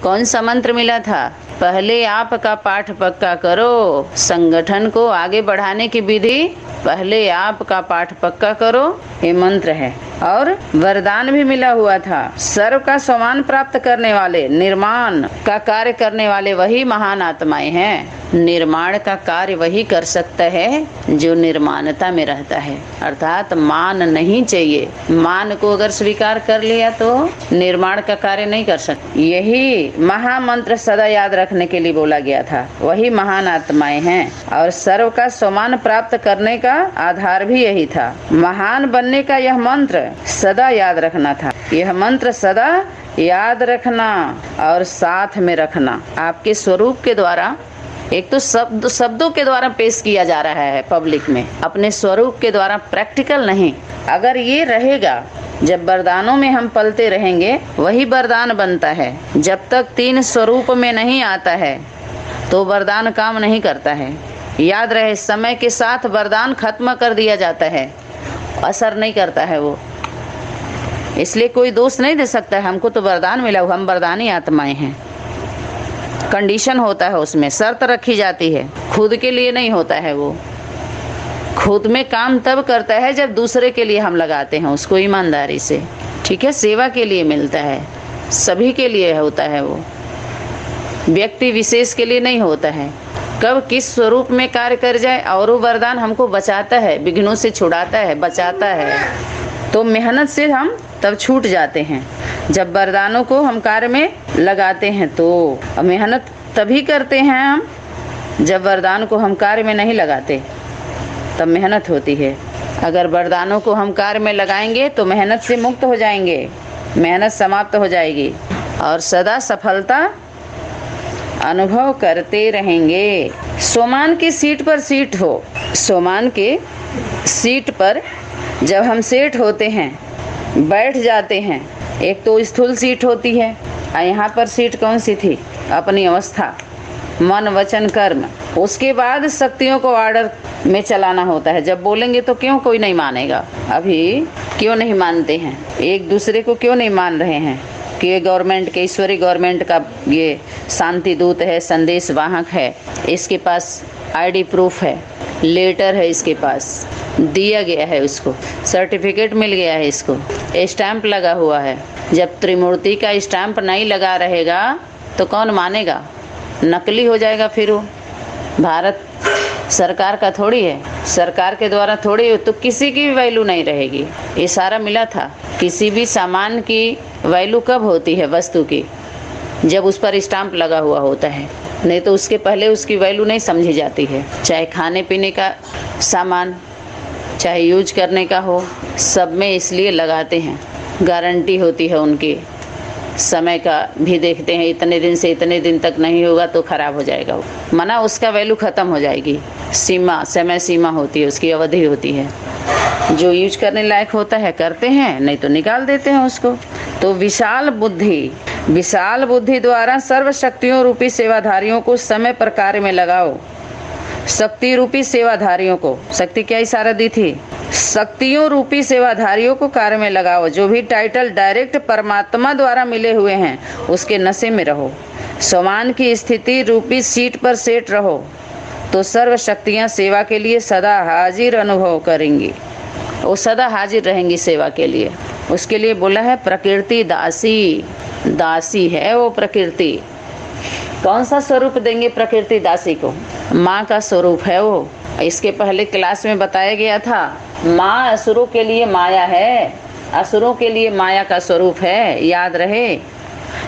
कौन सा मंत्र मिला था? पहले आपका पाठ पक्का करो, संगठन को आगे बढ़ाने की विधि पहले आपका पाठ पक्का करो, ये मंत्र है। और वरदान भी मिला हुआ था, सर्व का सम्मान प्राप्त करने वाले, निर्माण का कार्य करने वाले वही महान आत्माएं हैं। निर्माण का कार्य वही कर सकता है जो निर्माणता में रहता है, अर्थात मान नहीं चाहिए। मान को अगर स्वीकार कर लिया तो निर्माण का कार्य नहीं कर सकते। यही महामंत्र सदा याद रखने के लिए बोला गया था, वही महान आत्माएं हैं। और सर्व का सम्मान प्राप्त करने का आधार भी यही था। महान बनने का यह मंत्र सदा याद रखना था। यह मंत्र सदा याद रखना और साथ में रखना। आपके स्वरूप के द्वारा, एक तो शब्दों के द्वारा पेश किया जा रहा है पब्लिक में, अपने स्वरूप के द्वारा, प्रैक्टिकल नहीं। अगर ये रहेगा, जब वरदानों में हम पलते रहेंगे वही वरदान बनता है। जब तक तीन स्वरूप में नहीं आता है तो वरदान काम नहीं करता है। याद रहे, समय के साथ वरदान खत्म कर दिया जाता है, असर नहीं करता है वो। इसलिए कोई दोष नहीं दे सकता है, हमको तो वरदान मिला, हम वरदानी आत्माएं हैं। कंडीशन होता है, उसमें शर्त रखी जाती है, खुद के लिए नहीं होता है वो। खुद में काम तब करता है जब दूसरे के लिए हम लगाते हैं उसको ईमानदारी से, ठीक है। सेवा के लिए मिलता है, सभी के लिए होता है वो, व्यक्ति विशेष के लिए नहीं होता है। कब किस स्वरूप में कार्य कर जाए, और वो वरदान हमको बचाता है, विघ्नों से छुड़ाता है, बचाता है। तो मेहनत से हम तब छूट जाते हैं। जब वरदानों को हम कार्य में लगाते हैं तो मेहनत तभी करते हैं हम, जब वरदान को हम कार्य में नहीं लगाते तब मेहनत होती है। अगर वरदानों को हम कार्य में लगाएंगे तो मेहनत से मुक्त हो जाएंगे, मेहनत समाप्त हो जाएगी और सदा सफलता अनुभव करते रहेंगे। सोमान की सीट पर सीट हो, सोमान के सीट पर जब हम सेट होते हैं, बैठ जाते हैं, एक तो स्थूल सीट होती है, और यहाँ पर सीट कौन सी थी? अपनी अवस्था, मन वचन कर्म। उसके बाद शक्तियों को ऑर्डर में चलाना होता है। जब बोलेंगे तो क्यों कोई नहीं मानेगा? अभी क्यों नहीं मानते हैं? एक दूसरे को क्यों नहीं मान रहे हैं कि ये गवर्नमेंट के, ईश्वरी गवर्नमेंट का ये शांति दूत है, संदेश वाहक है, इसके पास आईडी प्रूफ है, लेटर है, इसके पास दिया गया है, उसको सर्टिफिकेट मिल गया है, इसको स्टैंप लगा हुआ है। जब त्रिमूर्ति का स्टैंप नहीं लगा रहेगा तो कौन मानेगा? नकली हो जाएगा फिर वो। भारत सरकार का थोड़ी है, सरकार के द्वारा थोड़ी, तो किसी की भी वैल्यू नहीं रहेगी। इशारा मिला था, किसी भी सामान की वैल्यू कब होती है वस्तु की? जब उस पर स्टैंप लगा हुआ होता है, नहीं तो उसके पहले उसकी वैल्यू नहीं समझी जाती है। चाहे खाने पीने का सामान, चाहे यूज करने का हो, सब में इसलिए लगाते हैं, गारंटी होती है उनकी। समय का भी देखते हैं, इतने दिन से इतने दिन तक नहीं होगा तो खराब हो जाएगा वो, मना उसका वैल्यू ख़त्म हो जाएगी। सीमा, समय सीमा होती है, उसकी अवधि होती है। जो यूज करने लायक होता है करते हैं, नहीं तो निकाल देते हैं उसको। तो विशाल बुद्धि द्वारा सर्व शक्तियों रूपी सेवाधारियों को समय पर कार्य में लगाओ। शक्ति रूपी सेवाधारियों को, शक्ति क्या इशारा दी थी? शक्तियों रूपी सेवाधारियों को कार्य में लगाओ। जो भी टाइटल डायरेक्ट परमात्मा द्वारा मिले हुए हैं उसके नशे में रहो। समान की स्थिति रूपी सीट पर सेट रहो तो सर्व शक्तियाँ सेवा के लिए सदा हाजिर अनुभव करेंगी, वो सदा हाजिर रहेंगी सेवा के लिए। उसके लिए बोला है प्रकृति दासी, दासी है वो प्रकृति। कौन सा स्वरूप देंगे प्रकृति दासी को? माँ का स्वरूप है वो। इसके पहले क्लास में बताया गया था, माँ असुरों के लिए माया है, असुरों के लिए माया का स्वरूप है, याद रहे।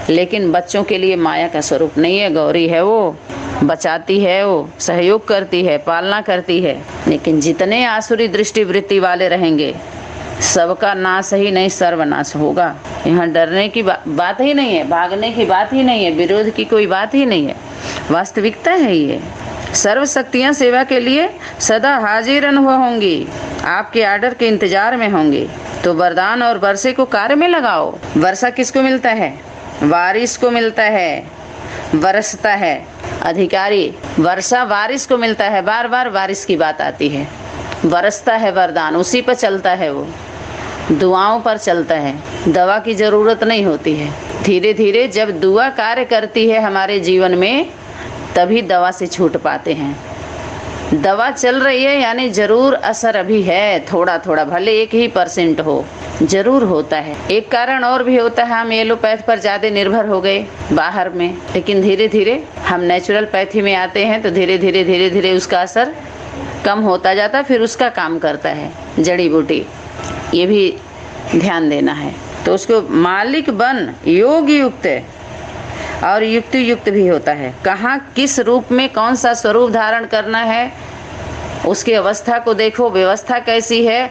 लेकिन बच्चों के लिए माया का स्वरूप नहीं है, गौरी है वो, बचाती है वो, सहयोग करती है, पालना करती है। लेकिन जितने आसुरी दृष्टि वृत्ति वाले रहेंगे सबका नाश ही नहीं सर्वनाश होगा। यहाँ डरने की बात ही नहीं है, भागने की बात ही नहीं है, विरोध की कोई बात ही नहीं है, वास्तविकता है ये। सर्व शक्तियाँ सेवा के लिए सदा हाजिर अनुभव होंगी, आपके आर्डर के इंतजार में होंगी। तो वरदान और वर्षे को कार्य में लगाओ। वर्षा किसको मिलता है? वारिस को मिलता है, बरसता है अधिकारी। वर्षा वारिस को मिलता है, बार बार वारिस की बात आती है। बरसता है वरदान, उसी पर चलता है वो, दुआओं पर चलता है, दवा की ज़रूरत नहीं होती है। धीरे धीरे जब दुआ कार्य करती है हमारे जीवन में, तभी दवा से छूट पाते हैं। दवा चल रही है यानी जरूर असर अभी है, थोड़ा थोड़ा, भले 1% हो, जरूर होता है। एक कारण और भी होता है, हम एलोपैथ पर ज़्यादा निर्भर हो गए बाहर में, लेकिन धीरे धीरे हम नेचुरल पैथी में आते हैं तो धीरे धीरे उसका असर कम होता जाता है, फिर उसका काम करता है जड़ी बूटी। ये भी ध्यान देना है। तो उसको मालिक बन योग युक्त और युक्ति युक्त भी होता है। कहाँ किस रूप में कौन सा स्वरूप धारण करना है, उसकी अवस्था को देखो, व्यवस्था कैसी है।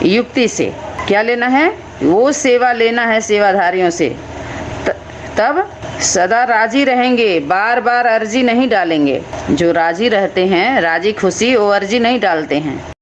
युक्ति से क्या लेना है, वो सेवा लेना है सेवाधारियों से, तब सदा राजी रहेंगे, बार बार अर्जी नहीं डालेंगे। जो राजी रहते हैं, राजी खुशी, वो अर्जी नहीं डालते हैं।